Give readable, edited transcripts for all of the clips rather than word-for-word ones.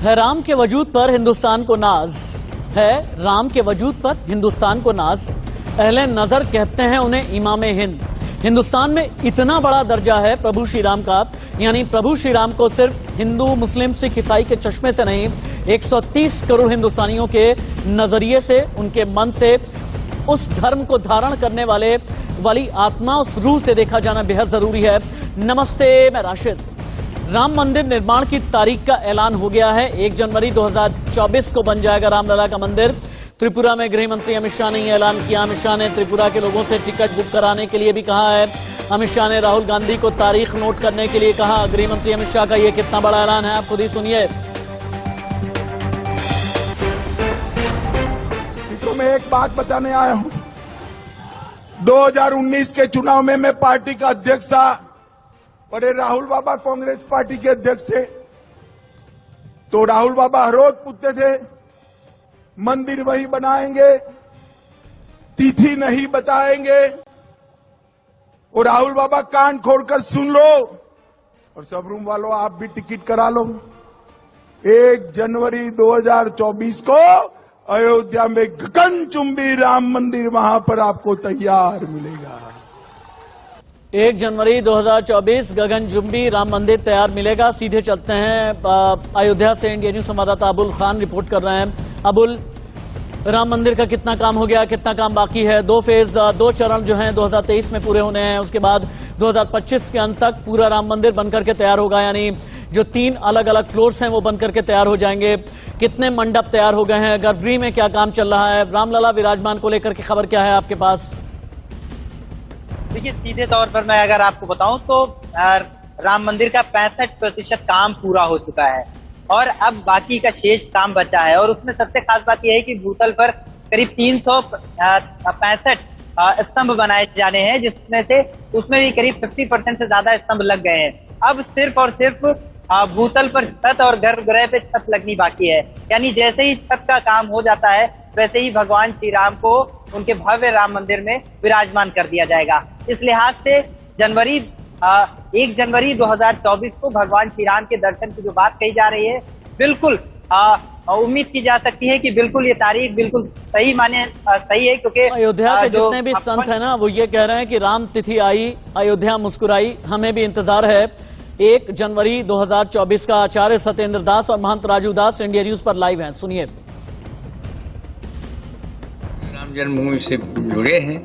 है राम के वजूद पर हिंदुस्तान को नाज, है राम के वजूद पर हिंदुस्तान को नाज। अहले नजर कहते हैं उन्हें इमाम हिंद। हिंदुस्तान में इतना बड़ा दर्जा है प्रभु श्री राम का, यानी प्रभु श्री राम को सिर्फ हिंदू, मुस्लिम, सिख, ईसाई के चश्मे से नहीं, 130 करोड़ हिंदुस्तानियों के नजरिए से, उनके मन से, उस धर्म को धारण करने वाली आत्मा, उस रूह से देखा जाना बेहद जरूरी है। नमस्ते, मैं राशिद। राम मंदिर निर्माण की तारीख का ऐलान हो गया है। 1 जनवरी 2024 को बन जाएगा रामलला का मंदिर। त्रिपुरा में गृह मंत्री अमित शाह ने यह ऐलान किया। अमित शाह ने त्रिपुरा के लोगों से टिकट बुक कराने के लिए भी कहा है। अमित शाह ने राहुल गांधी को तारीख नोट करने के लिए कहा। गृह मंत्री अमित शाह का यह कितना बड़ा ऐलान है, आप खुद ही सुनिए। मित्रों, मैं एक बात बताने आया हूं। 2019 के चुनाव में मैं पार्टी का अध्यक्ष था, बड़े राहुल बाबा कांग्रेस पार्टी के अध्यक्ष थे। तो राहुल बाबा हर रोज पूछते थे, मंदिर वही बनाएंगे, तिथि नहीं बताएंगे। और राहुल बाबा कान खोलकर सुन लो, और सब रूम वालों आप भी टिकट करा लो। 1 जनवरी 2024 को अयोध्या में गगनचुंबी राम मंदिर वहां पर आपको तैयार मिलेगा। 1 जनवरी 2024 गगनचुंबी राम मंदिर तैयार मिलेगा। सीधे चलते हैं अयोध्या से। इंडिया न्यूज संवाददाता अबुल खान रिपोर्ट कर रहे हैं। अबुल, राम मंदिर का कितना काम हो गया, कितना काम बाकी है? 2 चरण जो हैं 2023 में पूरे होने हैं। उसके बाद 2025 के अंत तक पूरा राम मंदिर बनकर के तैयार होगा, यानी जो 3 अलग अलग फ्लोर्स हैं वो बनकर के तैयार हो जाएंगे। कितने मंडप तैयार हो गए हैं? गर्भगृह में क्या काम चल रहा है? रामलला विराजमान को लेकर के खबर क्या है आपके पास? देखिए, सीधे तौर पर मैं अगर आपको बताऊं तो राम मंदिर का 65% काम पूरा हो चुका है और अब बाकी का शेष काम बचा है। और उसमें सबसे खास बात यह है कि भूतल पर करीब 365 स्तंभ बनाए जाने हैं, जिसमें से उसमें भी करीब 50% से ज्यादा स्तंभ लग गए हैं। अब सिर्फ और सिर्फ भूतल पर छत और गर्भगृह पे छत लगनी बाकी है। यानी जैसे ही छत का काम हो जाता है वैसे ही भगवान श्री राम को उनके भव्य राम मंदिर में विराजमान कर दिया जाएगा। इस लिहाज से 1 जनवरी 2024 को भगवान श्री राम के दर्शन की जो बात कही जा रही है, बिल्कुल उम्मीद की जा सकती है कि बिल्कुल ये तारीख बिल्कुल सही है, क्योंकि अयोध्या के जितने भी संत है ना, वो ये कह रहे हैं कि राम तिथि आई, अयोध्या मुस्कुराई। हमें भी इंतजार है 1 जनवरी 2024 का। आचार्य सत्येंद्र दास और महंत राजू दास इंडिया न्यूज पर लाइव हैं, सुनिए। राम जन्मभूमि से जुड़े हैं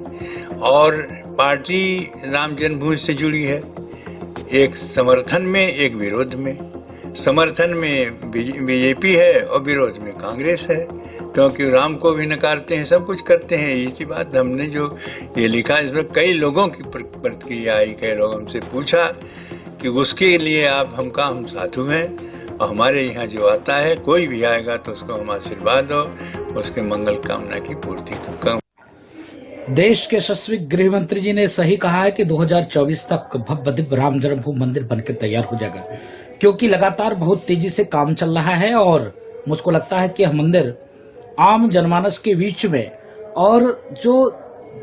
और पार्टी राम जन्मभूमि से जुड़ी है। एक समर्थन में, एक विरोध में। समर्थन में बीजेपी है और विरोध में कांग्रेस है, क्योंकि राम को भी नकारते हैं, सब कुछ करते हैं। इसी बात हमने जो ये लिखा, इसमें कई लोगों की प्रतिक्रिया आई। कई लोग हमसे पूछा कि उसके लिए हम साधु हैं और हमारे यहाँ जो आता है, कोई भी आएगा तो उसको हम आशीर्वाद दो, उसके मंगल कामना की पूर्ति करो। देश के यशस्वी गृह मंत्री जी ने सही कहा है कि 2024 तक भव्य दिव्य राम जन्मभूमि मंदिर बनकर तैयार हो जाएगा, क्योंकि लगातार बहुत तेजी से काम चल रहा है और मुझको लगता है कि यह मंदिर आम जनमानस के बीच में, और जो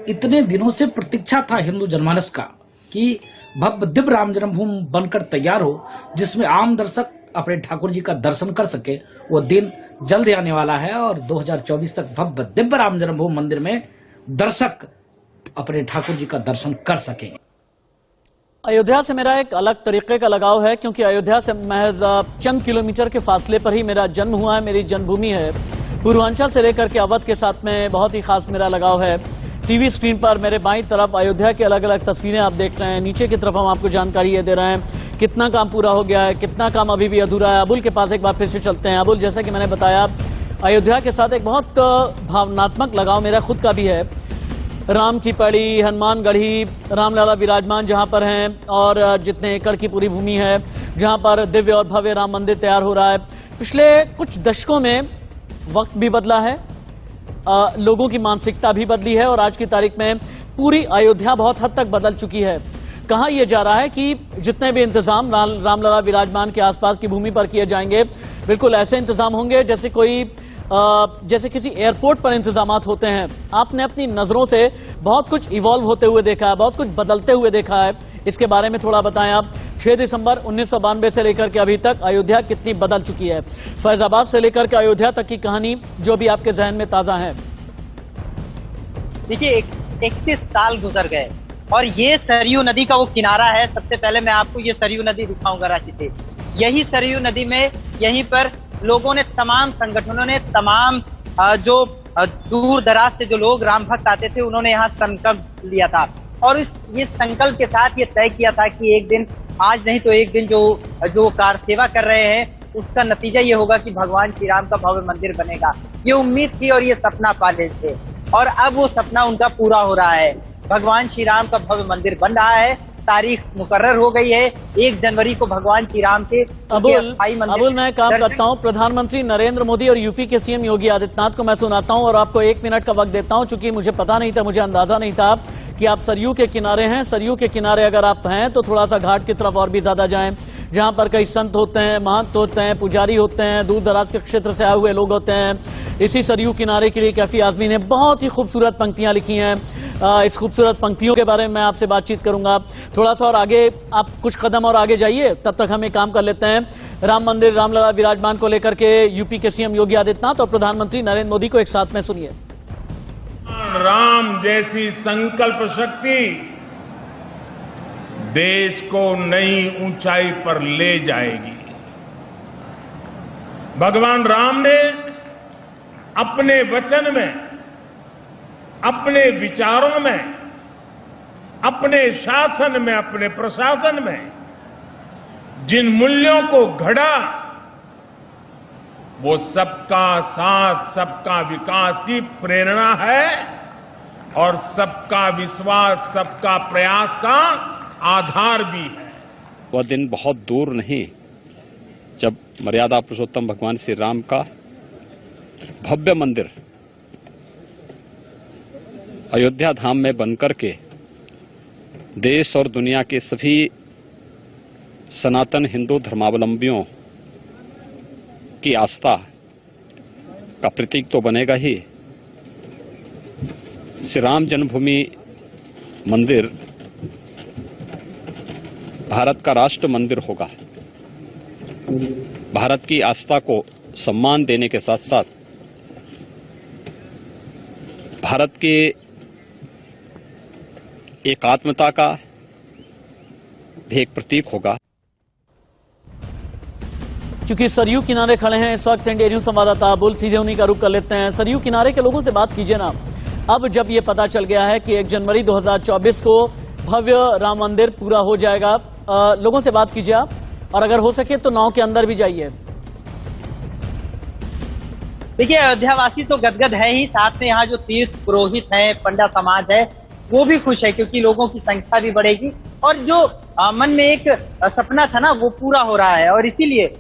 इतने दिनों से प्रतीक्षा था हिंदू जनमानस का कि भव्य दिव्य राम जन्मभूमि बनकर तैयार हो, जिसमें आम दर्शक अपने ठाकुर जी का दर्शन कर सके, वो दिन जल्द आने वाला है। और 2024 तक भव्य दिव्य राम जन्मभूमि मंदिर में दर्शक अपने ठाकुर जी का दर्शन कर सकेंगे। अयोध्या से मेरा एक अलग तरीके का लगाव है, क्योंकि अयोध्या से महज चंद किलोमीटर के फासले पर ही मेरा जन्म हुआ है, मेरी जन्मभूमि है। पूर्वांचल से लेकर के अवध के साथ में बहुत ही खास मेरा लगाव है। टीवी स्क्रीन पर मेरे बाईं तरफ अयोध्या की अलग अलग तस्वीरें आप देख रहे हैं। नीचे की तरफ हम आपको जानकारी ये दे रहे हैं कितना काम पूरा हो गया है, कितना काम अभी भी अधूरा है। अबुल के पास एक बार फिर से चलते हैं। अबुल, जैसा कि मैंने बताया, अयोध्या के साथ एक बहुत भावनात्मक लगाव मेरा खुद का भी है। राम की पड़ी, हनुमान गढ़ी, रामलला विराजमान जहां पर हैं, और जितने एकड़ की पूरी भूमि है जहां पर दिव्य और भव्य राम मंदिर तैयार हो रहा है। पिछले कुछ दशकों में वक्त भी बदला है, लोगों की मानसिकता भी बदली है, और आज की तारीख में पूरी अयोध्या बहुत हद तक बदल चुकी है। कहा यह जा रहा है कि जितने भी इंतजाम रामलला विराजमान के आसपास की भूमि पर किए जाएंगे, बिल्कुल ऐसे इंतजाम होंगे जैसे कोई जैसे किसी एयरपोर्ट पर इंतजामात होते हैं, आपने अपनी नजरों से बहुत कुछ इवॉल्व होते हुए देखा है, बहुत कुछ बदलते हुए देखा है, इसके बारे में थोड़ा बताएं आप। 6 दिसंबर 1992 से लेकर के अभी तक अयोध्या कितनी बदल चुकी है, फैजाबाद से लेकर के अयोध्या तक की कहानी जो भी आपके जहन में ताजा है। देखिए 31 साल गुजर गए और ये सरयू नदी का वो किनारा है। सबसे पहले मैं आपको ये सरयू नदी दिखाऊंगा रांची से। यही सरयू नदी में यहीं पर लोगों ने, तमाम संगठनों ने, तमाम जो दूर दराज से जो लोग राम भक्त आते थे, उन्होंने यहाँ संकल्प लिया था और ये संकल्प के साथ ये तय किया था कि एक दिन, आज नहीं तो एक दिन, जो कार सेवा कर रहे हैं उसका नतीजा ये होगा कि भगवान श्री राम का भव्य मंदिर बनेगा। ये उम्मीद थी और ये सपना पाले थे और अब वो सपना उनका पूरा हो रहा है। भगवान श्री राम का भव्य मंदिर बन रहा है। तारीख मुकर्रर हो गई है 1 जनवरी को भगवान श्री राम के अबुल मैं काम करता हूं, प्रधानमंत्री नरेंद्र मोदी और यूपी के सीएम योगी आदित्यनाथ को मैं सुनाता हूं और आपको 1 मिनट का वक्त देता हूं, चूंकि मुझे पता नहीं था, मुझे अंदाजा नहीं था कि आप सरयू के किनारे हैं। सरयू के किनारे अगर आप हैं तो थोड़ा सा घाट की तरफ और भी ज्यादा जाएं, जहां पर कई संत होते हैं, महंत होते हैं, पुजारी होते हैं, दूर दराज के क्षेत्र से आए हुए लोग होते हैं। इसी सरयू किनारे के लिए कैफी आजमी ने बहुत ही खूबसूरत पंक्तियां लिखी हैं। इस खूबसूरत पंक्तियों के बारे में मैं आपसे बातचीत करूंगा। थोड़ा सा और आगे, आप कुछ कदम और आगे जाइए, तब तक हम एक काम कर लेते हैं। राम मंदिर, रामलला विराजमान को लेकर के यूपी के सीएम योगी आदित्यनाथ और प्रधानमंत्री नरेंद्र मोदी को एक साथ में सुनिए। राम जैसी संकल्प शक्ति देश को नई ऊंचाई पर ले जाएगी। भगवान राम ने अपने वचन में, अपने विचारों में, अपने शासन में, अपने प्रशासन में जिन मूल्यों को घड़ा, वो सबका साथ, सबका विकास की प्रेरणा है और सबका विश्वास, सबका प्रयास का आधार भी है। वह दिन बहुत दूर नहीं जब मर्यादा पुरुषोत्तम भगवान श्री राम का भव्य मंदिर अयोध्या धाम में बनकर के देश और दुनिया के सभी सनातन हिंदू धर्मावलंबियों की आस्था का प्रतीक तो बनेगा ही। श्री राम जन्मभूमि मंदिर भारत का राष्ट्र मंदिर होगा। भारत की आस्था को सम्मान देने के साथ साथ भारत के एकात्मता का भी एक प्रतीक होगा। क्योंकि सरयू किनारे खड़े हैं इस वक्त इंडिया न्यूज संवाददाता अबुल, सीधे उन्हीं का रुख कर लेते हैं। सरयू किनारे के लोगों से बात कीजिए ना। अब जब ये पता चल गया है कि 1 जनवरी 2024 को भव्य राम मंदिर पूरा हो जाएगा, लोगों से बात कीजिए आप, और अगर हो सके तो नाव के अंदर भी जाइए। देखिए अयोध्यावासी तो गदगद है ही, साथ में यहाँ जो तीर्थ पुरोहित हैं, पंडा समाज है, वो भी खुश है क्योंकि लोगों की संख्या भी बढ़ेगी और जो मन में एक सपना था ना, वो पूरा हो रहा है। और इसीलिए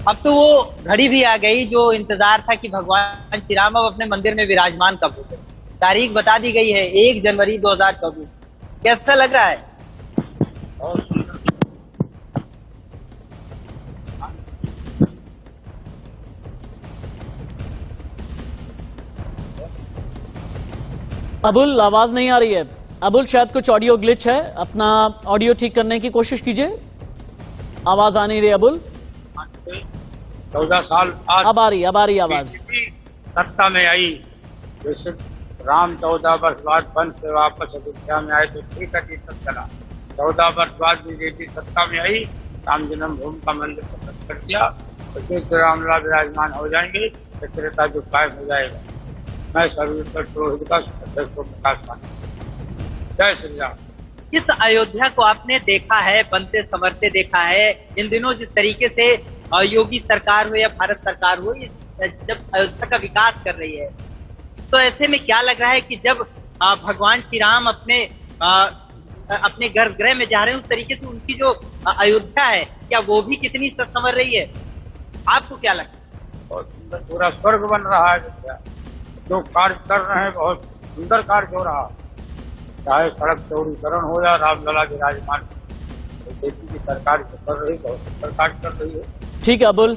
अब तो वो घड़ी भी आ गई जो इंतजार था कि भगवान श्री राम अब अपने मंदिर में विराजमान कब होते। तारीख बता दी गई है 1 जनवरी 2024। कैसा लग रहा है? अबुल, आवाज नहीं आ रही है। अबुल, शायद कुछ ऑडियो ग्लिच है, अपना ऑडियो ठीक करने की कोशिश कीजिए। आवाज आ नहीं रही अबुल। 14 साल आज अब आ रही आवाज। सत्ता में आई, जैसे राम 14 वर्ष बाद वन से वापस अयोध्या में आए तो ठीक है, सब चला। 14 वर्ष बाद बीजेपी सत्ता में आई, राम जन्मभूमि का मंदिर प्रतिष्ठित कर दिया, तो रामलला विराजमान हो जाएंगे, सक्रियता जो कायम हो जाएगा। मैं सर्वोत्तर पुरोहित का अध्यक्ष प्रकाश पांडे। जय श्री राम। इस अयोध्या को आपने देखा है, बनते संवरते देखा है। इन दिनों जिस तरीके से योगी सरकार हो या भारत सरकार हो, जब अयोध्या का विकास कर रही है, तो ऐसे में क्या लग रहा है कि जब भगवान श्री राम अपने गर्भगृह में जा रहे हैं, उस तरीके से उनकी जो अयोध्या है, क्या वो भी कितनी संवर रही है? आपको क्या लगता है? बहुत सुंदर, पूरा स्वर्ग बन रहा है अयोध्या। जो कार्य कर रहे हैं बहुत सुंदर कार्य हो रहा है, चाहे सड़क चौड़ीकरण हो या रामलला विराजमान, देश की सरकार कर रही, बहुत सुंदर कार्य कर रही है। ठीक है अबुल,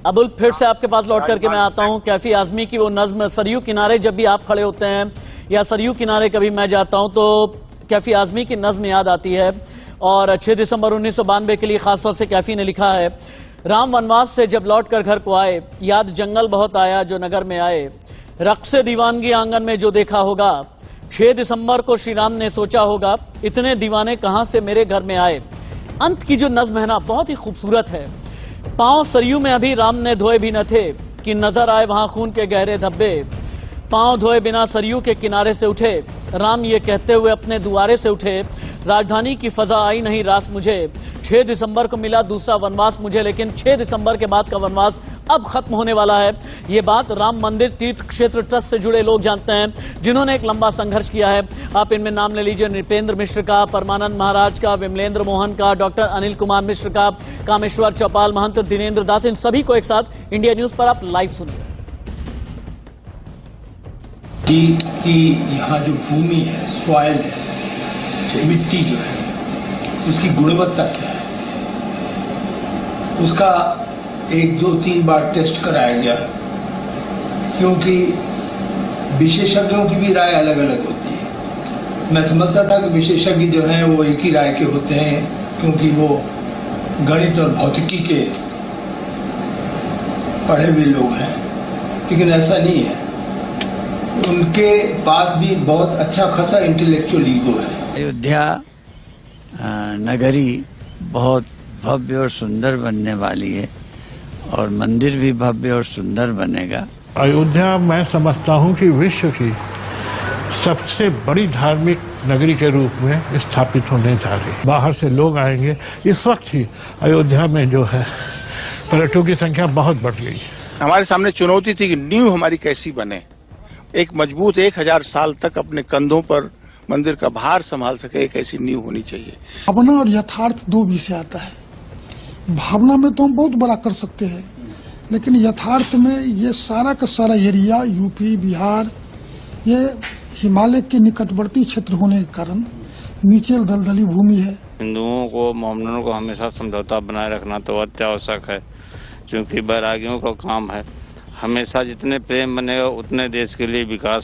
अबुल, फिर से आपके पास लौट करके मैं आता हूं। कैफी आजमी की वो नज्म सरयू किनारे, जब भी आप खड़े होते हैं या सरयू किनारे कभी मैं जाता हूं तो कैफी आजमी की नज्म याद आती है। और 6 दिसंबर 1992 के लिए खासतौर से कैफी ने लिखा है, राम वनवास से जब लौट कर घर को आए, याद जंगल बहुत आया जो नगर में आए, रक्स दीवानगी आंगन में जो देखा होगा, 6 दिसंबर को श्री राम ने सोचा होगा, इतने दीवाने कहां से मेरे घर में आए। अंत की जो नज्म है ना, बहुत ही खूबसूरत है। पांव सरयू में अभी राम ने धोए भी न थे कि नजर आए वहां खून के गहरे धब्बे, पांव धोए बिना सरयू के किनारे से उठे, राम ये कहते हुए अपने दुआरे से उठे, राजधानी की फजा आई नहीं रास मुझे, 6 दिसंबर को मिला दूसरा वनवास मुझे, लेकिन 6 दिसंबर के बाद का वनवास अब खत्म होने वाला है। ये बात राम मंदिर तीर्थ क्षेत्र ट्रस्ट से जुड़े लोग जानते हैं, जिन्होंने एक लंबा संघर्ष किया है। आप इनमें नाम ले लीजिए, नृपेंद्र मिश्र का, परमानंद महाराज का, विमलेंद्र मोहन का, डॉक्टर अनिल कुमार मिश्र का, कामेश्वर चौपाल महंत, दिनेंद्र दास, इन सभी को एक साथ इंडिया न्यूज पर आप लाइव सुनिए। कि यहाँ जो भूमि है, सॉइल है, मिट्टी जो है, उसकी गुणवत्ता क्या है, उसका 1, 2, 3 बार टेस्ट कराया गया, क्योंकि विशेषज्ञों की भी राय अलग अलग होती है। मैं समझता था कि विशेषज्ञ जो हैं वो एक ही राय के होते हैं, क्योंकि वो गणित और भौतिकी के पढ़े हुए लोग हैं, लेकिन ऐसा नहीं है। उनके पास भी बहुत अच्छा खासा इंटेलेक्चुअल ईगो है। अयोध्या नगरी बहुत भव्य और सुंदर बनने वाली है और मंदिर भी भव्य और सुंदर बनेगा। अयोध्या मैं समझता हूं कि विश्व की सबसे बड़ी धार्मिक नगरी के रूप में स्थापित होने जा रही है। बाहर से लोग आएंगे। इस वक्त ही अयोध्या में जो है पर्यटकों की संख्या बहुत बढ़ गई। हमारे सामने चुनौती थी कि नींव हमारी कैसी बने, एक मजबूत 1000 साल तक अपने कंधों पर मंदिर का भार संभाल सके, एक ऐसी नींव होनी चाहिए। भावना और यथार्थ दो विषय आता है। भावना में तो हम बहुत बड़ा कर सकते हैं, लेकिन यथार्थ में ये सारा का सारा एरिया यूपी, बिहार, ये हिमालय के निकटवर्ती क्षेत्र होने के कारण नीचे दलदली भूमि है। हिंदुओं को, मोहम्मदों को हमेशा समझौता बनाए रखना तो अत्यावश्यक है, क्योंकि बैरागियों का काम है। हमेशा जितने प्रेम बनेगा उतने देश के लिए विकास